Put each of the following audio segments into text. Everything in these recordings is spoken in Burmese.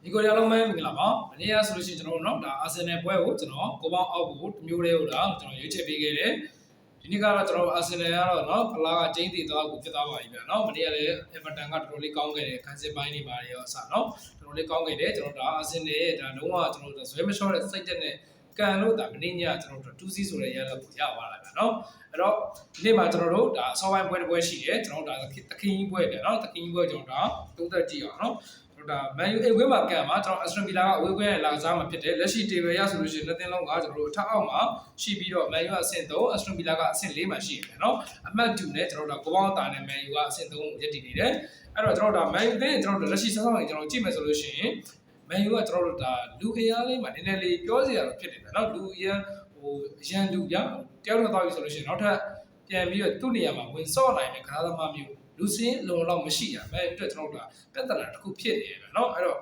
ဒီကိုရလုံးမဲမင်္ဂလာပါမနေ့ကဆိုလို့ရှိရင်ကျွန်တော်တို့เนาะဒါအာဆင်နယ်ပွဲကိုကျွန်တော်ကိုပေါင်းအောက်ကိုတမျိုးလေးကိုဒါကျွန်တော်ရွေးချယ်ပေးခဲ့တယ်ဒီနေ့ကတော့ကျွန်တော်အာဆင်နယ်ကတော့เนาะဖလားကကျင်းတည်သွားကိုဖြစ်သွားပါပြီဗျာเนาะမနေ့ကလည်းအေဗာတန်ကတော်တော်လေးကောင်းခဲ့တယ်ခန်းစစ်ပိုင်းတွေပါရောအစเนาะတော်တော်လေးကောင်းခဲ့တယ်ကျွန်တော်ဒါအာဆင်နယ်ရဲ့ဒါလုံးဝကျွန်တော်တို့ဇွဲမလျှော့တဲ့စိတ်တက်နဲ့ကန်လို့ဒါမနေ့ညကျွန်တော်တို့2-0ဆိုတဲ့ရလဒ်ကိုရသွားတာဗျာเนาะအဲ့တော့ဒီနေ့မှာကျွန်တော်တို့ဒါအစောပိုင်းပွဲတစ်ပွဲရှိတယ်ကျွန်တော်တို့ဒါသခင်ကြီးပွဲဗျာเนาะသခင်ကြီးပွဲကျွန်တော်ဒါသုံးသက်ကြည့်အောင်เนาะဒါမန်ယူအိမ်ဝင်းမှာကန်မှာကျွန်တော်အက်စတွန်ဗီလာကအဝေးကွင်းနဲ့လာကစားမှာဖြစ်တယ်လက်ရှိတေဘယ်ရဆိုလို့ရှိရင်နှစ်သင်းလုံးကကျွန်တော်တို့အထက်အောက်မှာရှိပြီးတော့မန်ယူကအဆင့်3အက်စတွန်ဗီလာကအဆင့်4မှာရှိရတယ်เนาะအမှတ်2နဲ့ကျွန်တော်တို့ကိုပေါင်းအတာနဲ့မန်ယူကအဆင့်3ကိုရပ်တည်နေတယ်အဲ့တော့ကျွန်တော်တို့မန်ယူနဲ့ကျွန်တော်တို့လက်ရှိဆက်ဆောင်နေကျွန်တော်ကြည့်မယ်ဆိုလို့ရှိရင်မန်ယူကကျွန်တော်တို့ဒါလူအင်အားလေးမှာနည်းနည်းလေးပြောစရာတော့ဖြစ်နေတယ်เนาะလူအင်ရန်လူပြတယောက်တော့ပြီဆိုလို့ရှိရင်နောက်ထပ်ပြန်ပြီးတော့သူ့နေရာမှာဝင်စော့နိုင်တဲ့ကစားသမားမျိုးလူစင်းလုံလောက်မရှိရမယ်အတွက်ကျွန်တော်တို့ကပြဿနာတစ်ခုဖြစ်နေတယ်เนาะအဲ့တော့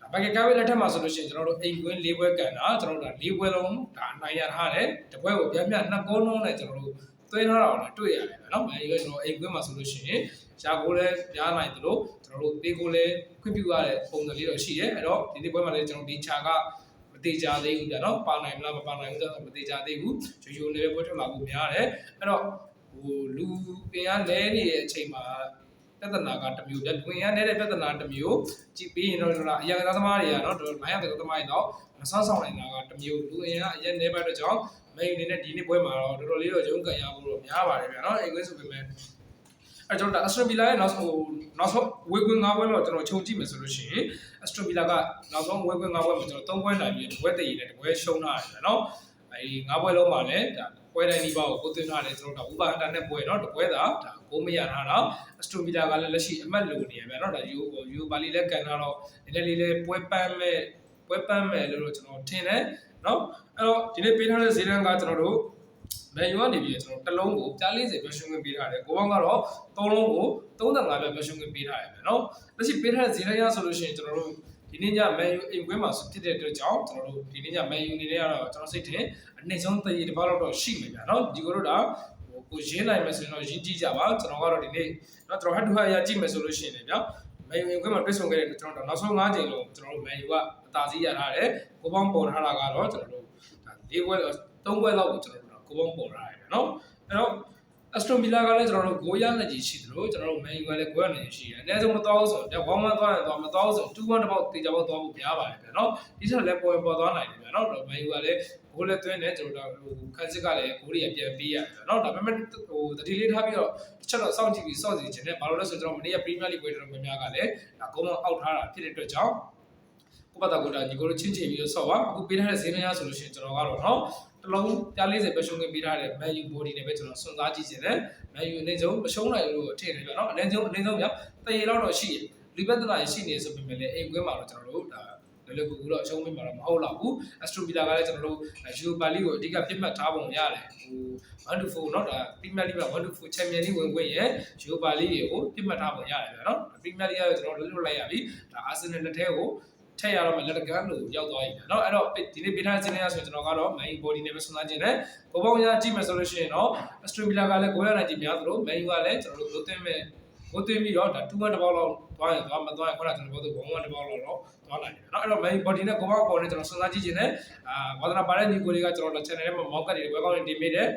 ဒါဘက်ကကားဝဲလက်ထက်မှာဆိုလို့ရှိရင်ကျွန်တော်တို့အိမ်ကွင်း၄ပွဲကန်တာကျွန်တော်တို့ဒါ၄ပွဲလုံးဒါအနိုင်ရထားတယ်တစ်ပွဲကိုပြန်ပြန်2ဂိုးလုံးနဲ့ကျွန်တော်တို့သွင်းထားတာကိုတွေ့ရတယ်เนาะမန်ယူကကျွန်တော်အိမ်ကွင်းမှာဆိုလို့ရှိရင်ရာဂိုးလည်းရနိုင်တယ်လို့ကျွန်တော်တို့ပေးကိုလည်းခွင့်ပြုရတဲ့ပုံစံလေးတော့ရှိတယ်အဲ့တော့ဒီနေ့ပွဲမှာလည်းကျွန်တော်ဒီချာကမသေးကြသေးဘူးကြာเนาะပါနိုင်မလားမပါနိုင်ဘူးဆိုတော့မသေးကြသေးဘူးရိုးလေးပွဲထွက်လာဖို့များတယ်အဲ့တော့လူပင်ကလဲနေတဲ့အချိန်မှာပြဿနာကတစ်မျိုးပြလူပင်ကနေတဲ့ပြဿနာတစ်မျိုးကြည့်ပြီးရင်တော့အရာကစားသမားတွေကတော့လိုင်းရတဲ့သမားတွေတော့မဆောက်ဆောင်နေတာကတစ်မျိုးလူပင်ကအရင်နေဘက်တော့ကြောင့်မင်းအနေနဲ့ဒီနေ့ပွဲမှာတော့တော်တော်လေးတော့ရုန်းကန်ရဖို့တော့များပါတယ်ဗျာနော်အိမ်ကွင်းဆိုပေမဲ့အဲ့ကျွန်တော်အက်စထရိုဗီလာရဲ့နောက်ဆုံးဝေကွင်း၅ပွဲတော့ကျွန်တော်ခြုံကြည့်မယ်ဆိုလို့ရှိရင်အက်စထရိုဗီလာကနောက်ဆုံးဝေကွင်း၅ပွဲမှာကျွန်တော်3ပွဲနိုင်ပြီးတစ်ပွဲတည်ရတယ်တစ်ပွဲရှုံးထားတယ်နော်အဲဒီ၅ပွဲလုံးမှာလည်းဒါပွဲတိုင်းဒီပါကိုကိုသွင်းထားတယ်ကျွန်တော်တို့ဒါဥပါအင်တာနက်ပွဲเนาะတပွဲတာဒါကိုမရထားတော့အက်စထရိုဗီလာကလည်းလက်ရှိအမှတ်လိုနေရဗျာเนาะဒါယူပါလီလည်းကန်ထားတော့နည်းနည်းလေးလည်းပွဲပန်းမဲ့လို့ကျွန်တော်ထင်တယ်เนาะအဲ့တော့ဒီနေ့ပေးထားတဲ့ဈေးတန်းကကျွန်တော်တို့မန်ယူကနေပြီးကျွန်တော်တစ်လုံးကို40ပြရှုံးခွင့်ပေးထားတယ်ကိုပေါင်းကတော့3လုံးကို35ပြရှုံးခွင့်ပေးထားရတယ်เนาะလက်ရှိပေးထားတဲ့ဈေးတန်းရဆိုလို့ရှိရင်ကျွန်တော်တို့ဒီနေ့ညမန်ယူအိမ်ကွင်းမှာဖြစ်တဲ့အတွက်ကြောင့်ကျွန်တော်တို့ဒီနေ့ညမန်ယူနေရတော့ကျွန်တော်စိတ်ထင်အနည်းဆုံးတရေတစ်ပတ်တော့ရှိမယ်ဗျာเนาะဒီကိုတို့ဒါကိုရင်းနိုင်မယ်ဆိုရင်တော့ရင်းကြည့်ကြပါကျွန်တော်ကတော့ဒီနေ့เนาะကျွန်တော်ဟတ်တူဟတ်ရကြည့်မယ်ဆိုလို့ရှိရင်ဗျာမန်ယူအိမ်ကွင်းမှာတွေ့ဆုံခဲ့တဲ့ကျွန်တော်နောက်ဆုံး5ချိန်လုံးကျွန်တော်တို့မန်ယူကအသာစီးရထားတယ်ကိုပေါင်းပေါ်ထားတာကတော့ကျွန်တော်တို့ဒါ၄ပွဲ3ပွဲလောက်ကိုကျွန်တော်တို့ကိုပေါင်းပေါ်ထားတယ်เนาะအဲ့တော့အက်စတွန်ဗီလာကလည်းကျွန်တော်တို့ဂိုးရလက်ကြီးရှိတယ်လို့ကျွန်တော်တို့မန်ယူကလည်းဂိုးရလက်ကြီးရှိတယ်အနည်းဆုံးမသွားဘူးဆိုတော့1-1သွားရင်သွားမသွားဘူးဆို2-1တစ်ပေါက်တေချာပေါက်သွားဖို့များပါတယ်ဗျာနော်ဒီချက်လည်းပေါ်သွားနိုင်တယ်ဗျာနော်မန်ယူကလည်းဂိုးလည်းသွင်းတယ်ကျွန်တော်တို့ခန်းစစ်ကလည်းဂိုးတွေပြန်ပေးရတယ်ဗျာနော်ဒါပေမဲ့တတိလေးထားပြီးတော့တစ်ချက်တော့စောင့်ကြည့်ပြီးစောင့်စီခြင်းနဲ့ဘာလို့လဲဆိုတော့ကျွန်တော်မနေ့ကပရီးမီးယားလိဂ်ပွဲတော်များများကလည်းဒါဂိုးမအောက်ထားတာဖြစ်တဲ့အတွက်ကြောင့်ကိုပတ်တာကိုဒါညီကိုတို့ချင်းချင်ပြီးတော့ဆော့ပါအခုပေးထားတဲ့ဈေးနှုန်းရဆိုလို့ရှိရင်ကျွန်တော်ကတော့နော်တစ်လုံး40ပဲရှုံးခွင့်ပေးထားတယ်မန်ယူ body နဲ့ပဲကျွန်တော်စွန့်စားကြည့်နေတယ်မန်ယူအနေဆုံးမရှုံးနိုင်လို့ထင်တယ်ဗျာနော်အနေဆုံးဗျာတရေလောက်တော့ရှိတယ်လီဘက်တနာရှိနေဆိုပေမဲ့လည်းအိမ်ကွင်းမှာတော့ကျွန်တော်တို့ဒါလည်းလည်းကူတော့အရှုံးပေးမှာတော့မဟုတ်တော့ဘူးအက်စထရိုဗီလာကလည်းကျွန်တော်တို့ယူပါလီကိုအဓိကပြစ်မှတ်ထားပုံရတယ်ဟို1-4เนาะဒါပရီးမီးယားလိဂ်မှာ1-4ချန်ပီယံလိဝင်ခွင့်ရဲ့ယူပါလီကိုပြစ်မှတ်ထားပုံရတယ်ဗျာနော်ပရီးမီးယားလိဂ်ကကျွန်တော်တို့လွတ်လိုက်ရပြီဒါအာဆင်နယ်လက်ထဲကိုထည့်ရတော့မှလက်တကန်းလို့ရောက်သွားပြီเนาะအဲ့တော့ဒီနေ့ပေးထားတဲ့စီးနေရဆိုရင်ကျွန်တော်ကတော့ main body နဲ့ပဲဆွမ်းသားခြင်းနဲ့ကိုပေါင်းရကြည့်မယ်ဆိုလို့ရှိရင်တော့ Aston Villa ကလည်းကိုရနိုင်ကြည့်များသလို main ကလည်းကျွန်တော်တို့လို့သွင်းပြီးတော့ဒါ2-1တစ်ပေါက်လောက်သွားရင်သွားမသွားရင်ခုနကကျွန်တော်တို့1-1တစ်ပေါက်လောက်တော့သွားနိုင်တယ်เนาะအဲ့တော့ main body နဲ့ကိုပေါင်းပေါ်နဲ့ကျွန်တော်ဆွမ်းသားကြည့်ခြင်းနဲ့ဝါသနာပါတဲ့ညီကိုတွေကကျွန်တော်တို့ channel ထဲမှာမောက်ကတ်တွေဝယ်ကောင်းနေတင်ပေးတယ်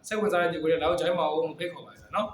စိတ်ဝင်စားတဲ့ညီကိုတွေလောက် join မအောင်ဖိတ်ခေါ်ပါရစေเนาะ